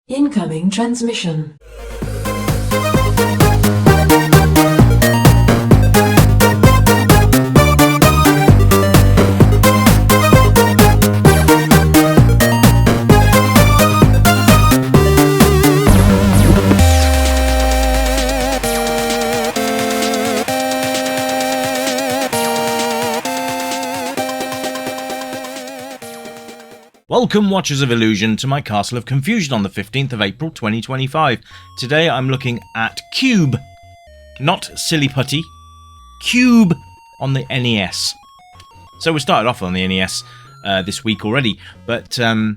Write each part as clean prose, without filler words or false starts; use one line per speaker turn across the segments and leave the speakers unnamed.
Incoming transmission.
Welcome, Watchers of Illusion, to my Castle of Confusion on the 15th of April 2025. Today I'm looking at Cube, not Silly Putty, Cube on the NES. So we started off on the NES this week already, but I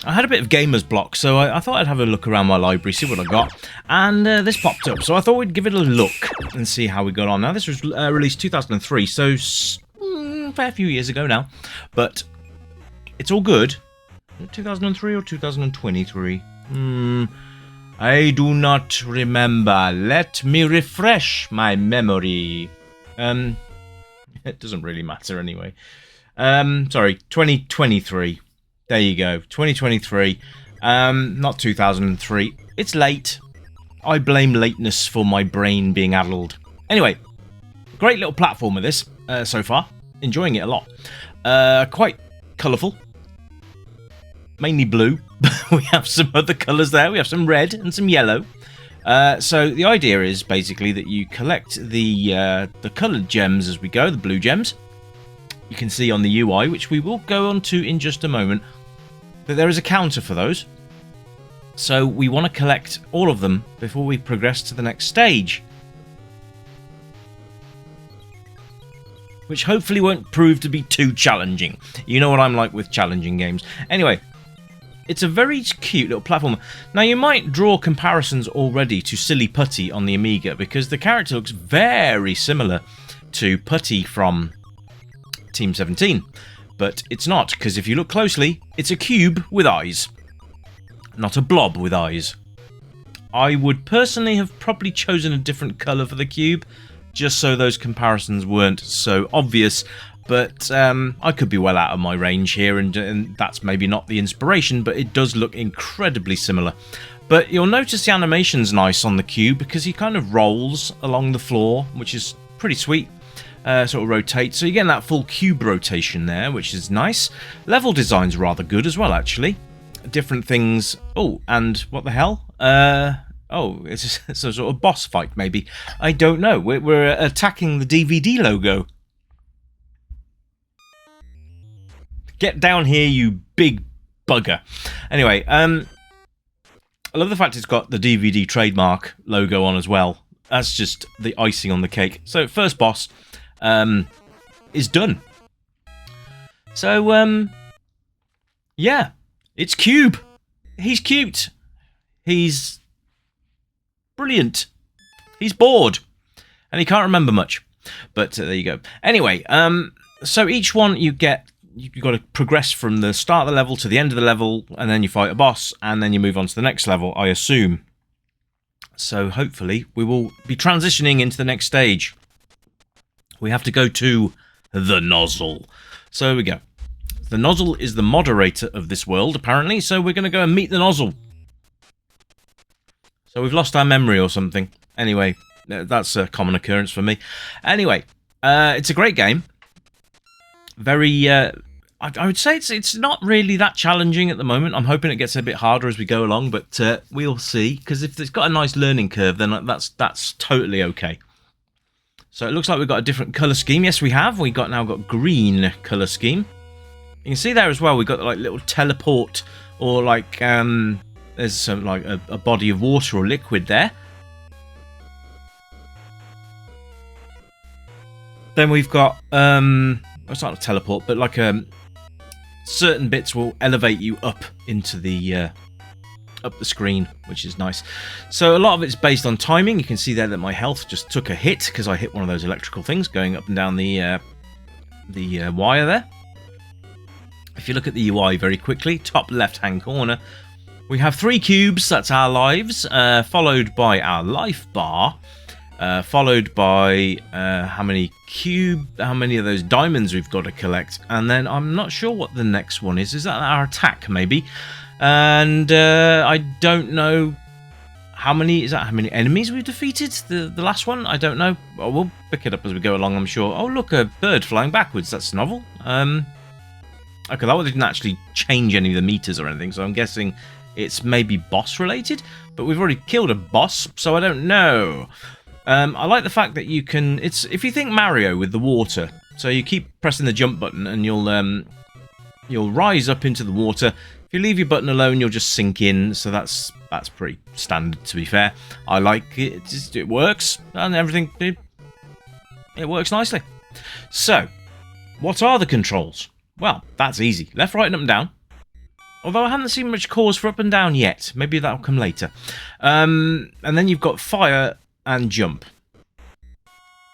had a bit of gamer's block, so I thought I'd have a look around my library, see what I got, and this popped up, so I thought we'd give it a look and see how we got on. Now, this was released 2003, so a fair few years ago now, but it's all good. 2003 or 2023? I do not remember. Let me refresh my memory. It doesn't really matter anyway. Sorry, 2023. There you go, 2023. Not 2003. It's late. I blame lateness for my brain being addled. Anyway, great little platformer this so far. Enjoying it a lot. Quite colourful. Mainly blue. We have some other colours there. We have some red and some yellow. So the idea is basically that you collect the coloured gems as we go, the blue gems. You can see on the UI, which we will go on to in just a moment, that there is a counter for those. So we want to collect all of them before we progress to the next stage, which hopefully won't prove to be too challenging. You know what I'm like with challenging games. Anyway, it's a very cute little platform. Now, you might draw comparisons already to Silly Putty on the Amiga, because the character looks very similar to Putty from Team 17. But it's not, because if you look closely, it's a cube with eyes, not a blob with eyes. I would personally have probably chosen a different colour for the cube, just so those comparisons weren't so obvious. But I could be well out of my range here, and that's maybe not the inspiration, but it does look incredibly similar. But you'll notice the animation's nice on the cube, because he kind of rolls along the floor, which is pretty sweet. Sort of rotate, so you're getting that full cube rotation there, which is nice. Level design's rather good as well, actually. Different things. Oh, and what the hell? Oh, it's a sort of boss fight, maybe. I don't know. We're attacking the DVD logo. Get down here, you big bugger. Anyway, I love the fact it's got the DVD trademark logo on as well. That's just the icing on the cake. So, first boss is done. So, yeah, it's Cube. He's cute. He's brilliant. He's bored. And he can't remember much. But there you go. Anyway, so each one you've got to progress from the start of the level to the end of the level, and then you fight a boss, and then you move on to the next level, I assume. So hopefully we will be transitioning into the next stage. We have to go to the nozzle. So here we go. The nozzle is the moderator of this world, apparently, so we're going to go and meet the nozzle. So we've lost our memory or something. Anyway, that's a common occurrence for me. Anyway, it's a great game. Very, I would say it's not really that challenging at the moment. I'm hoping it gets a bit harder as we go along, but we'll see. Because if it's got a nice learning curve, then that's totally okay. So it looks like we've got a different colour scheme. Yes, we have. We've now got green colour scheme. You can see there as well, we've got like little teleport, or like there's some like a body of water or liquid there. Then we've got it's not a teleport, but like certain bits will elevate you up into the up the screen, which is nice. So a lot of it's based on timing. You can see there that my health just took a hit because I hit one of those electrical things going up and down the wire there. If you look at the UI very quickly, top left-hand corner, we have 3 cubes. That's our lives, followed by our life bar. Followed by how many of those diamonds we've got to collect, and then I'm not sure what the next one is. Is that our attack, maybe? And I don't know how many enemies we've defeated. The last one, I don't know. Well, we'll pick it up as we go along, I'm sure. Oh, look, a bird flying backwards. That's novel. Okay, that one didn't actually change any of the meters or anything, so I'm guessing it's maybe boss related, but we've already killed a boss, so I don't know. I like the fact that you can, if you think Mario with the water, so you keep pressing the jump button and you'll rise up into the water. If you leave your button alone, you'll just sink in, so that's pretty standard, to be fair. I like it, it works, and everything, it works nicely. So, what are the controls? Well, that's easy. Left, right, and up and down. Although I haven't seen much cause for up and down yet. Maybe that'll come later. And then you've got fire and jump.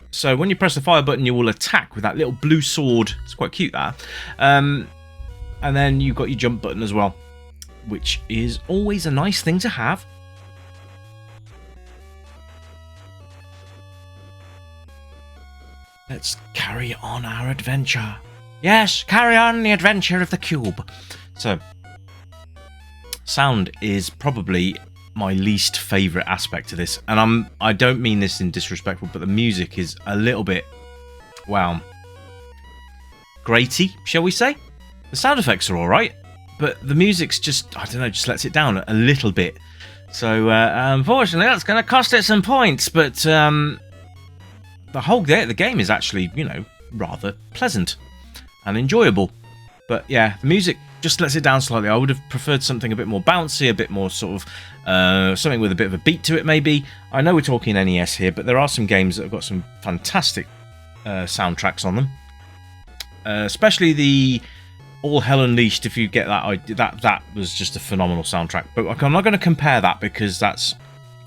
So when you press the fire button, you will attack with that little blue sword. It's quite cute, that. And then you've got your jump button as well, which is always a nice thing to have. Let's carry on our adventure. Yes, carry on the adventure of the cube. So, sound is probably my least favourite aspect to this. And I don't mean this in disrespectful, but the music is a little bit, well, graty, shall we say? The sound effects are alright, but the music's just, I don't know, just lets it down a little bit. So, unfortunately, that's going to cost it some points, but the game is actually, you know, rather pleasant and enjoyable. But yeah, the music just lets it down slightly. I would have preferred something a bit more bouncy, a bit more sort of something with a bit of a beat to it maybe. I know we're talking NES here, but there are some games that have got some fantastic soundtracks on them. Especially the All Hell Unleashed, if you get that, that was just a phenomenal soundtrack. But I'm not going to compare that because that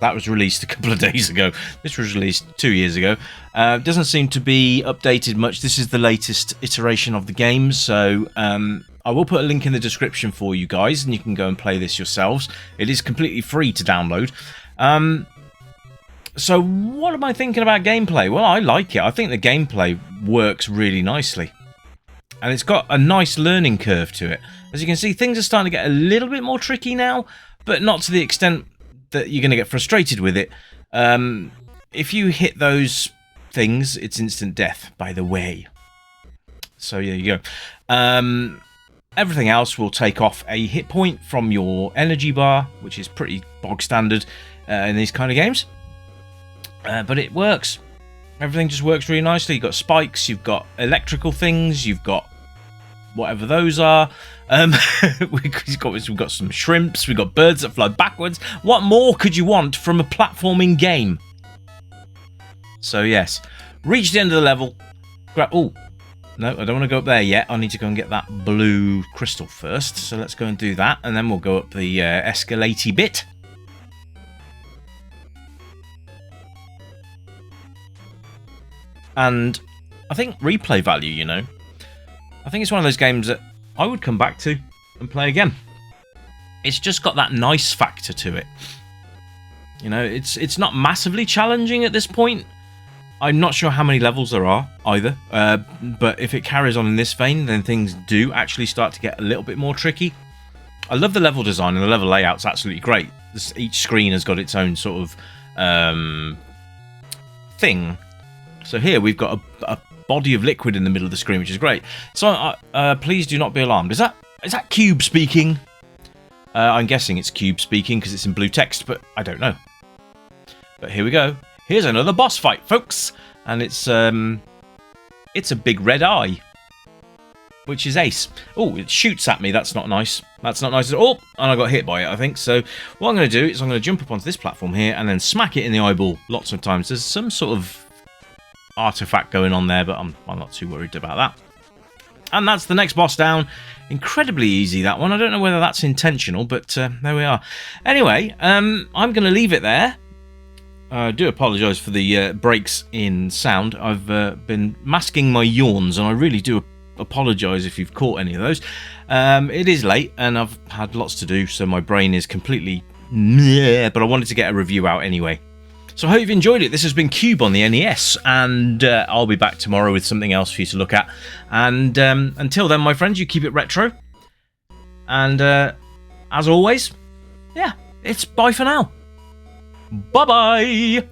was released a couple of days ago. This was released 2 years ago. Doesn't seem to be updated much. This is the latest iteration of the game, so I will put a link in the description for you guys, and you can go and play this yourselves. It is completely free to download. So what am I thinking about gameplay? Well, I like it. I think the gameplay works really nicely. And it's got a nice learning curve to it. As you can see, things are starting to get a little bit more tricky now, but not to the extent that you're going to get frustrated with it. If you hit those things, it's instant death, by the way. So there you go. Everything else will take off a hit point from your energy bar, which is pretty bog standard in these kind of games. But it works. Everything just works really nicely. You've got spikes, you've got electrical things, you've got whatever those are. We've got some shrimps, we've got birds that fly backwards. What more could you want from a platforming game? So yes, reach the end of the level. Oh, no, I don't want to go up there yet. I need to go and get that blue crystal first. So let's go and do that, and then we'll go up the escalatey bit. And I think replay value, you know, I think it's one of those games that I would come back to and play again. It's just got that nice factor to it. You know, it's not massively challenging at this point. I'm not sure how many levels there are either, but if it carries on in this vein, then things do actually start to get a little bit more tricky. I love the level design, and the level layout's absolutely great. Each screen has got its own sort of thing. So here we've got a body of liquid in the middle of the screen, which is great. So please do not be alarmed. Is that Cube speaking? I'm guessing it's Cube speaking because it's in blue text, but I don't know. But here we go. Here's another boss fight, folks, and it's a big red eye, which is ace. Oh, it shoots at me. That's not nice. That's not nice at all. And I got hit by it, I think. So what I'm going to do is I'm going to jump up onto this platform here and then smack it in the eyeball lots of times. There's some sort of artifact going on there, but I'm not too worried about that. And that's the next boss down. Incredibly easy, that one. I don't know whether that's intentional, but there we are. Anyway, I'm going to leave it there. I do apologise for the breaks in sound. I've been masking my yawns, and I really do apologise if you've caught any of those. It is late, and I've had lots to do, so my brain is completely meh, but I wanted to get a review out anyway. So I hope you've enjoyed it. This has been Cube on the NES, and I'll be back tomorrow with something else for you to look at. And until then, my friends, you keep it retro, and as always, yeah, it's bye for now. Bye-bye!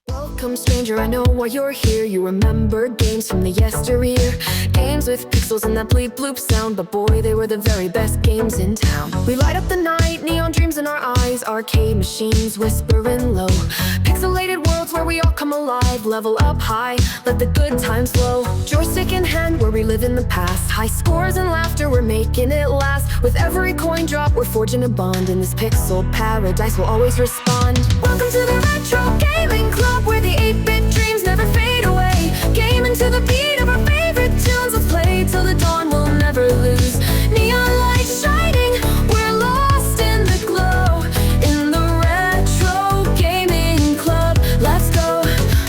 Welcome, stranger, I know why you're here. You remember games from the yesteryear, games with pixels and that bleep bloop sound, but boy, they were the very best games in town. We light up the night, neon dreams in our eyes, arcade machines whispering low, pixelated worlds where we all come alive, level up high, let the good times flow. Joystick in hand, where we live in the past, high scores and laughter, we're making it last. With every coin drop, we're forging a bond, in this pixel paradise we'll always respond. Welcome to the Retro Gaming Club, where the 8-bit dreams never fade away. Gaming to the beat of our favorite tunes, let's play till the dawn, we'll never lose. Neon lights shining, we're lost in the glow, in the Retro Gaming Club. Let's go,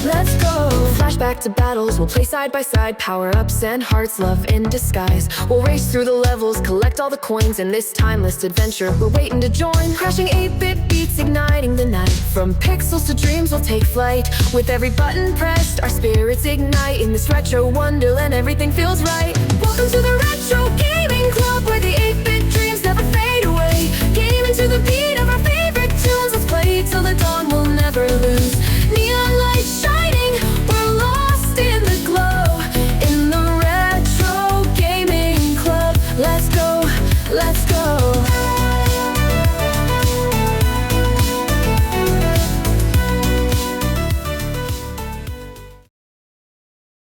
let's go. Flashback to battles, we'll play side by side, power-ups and hearts, love in disguise. We'll race through the levels, collect all the coins, in this timeless adventure we're waiting to join. Crashing 8-bit beats, igniting the night, from pixels to dreams we'll take flight. With every button pressed, our spirits ignite, in this retro wonderland everything feels right. Welcome to the Retro Gaming Club, where the 8-bit dreams never fade away. Gaming to the beat of our favorite tunes, let's play till the dawn, we'll never lose. Neon lights shining, we're lost in the glow, in the Retro Gaming Club. Let's go, let's go.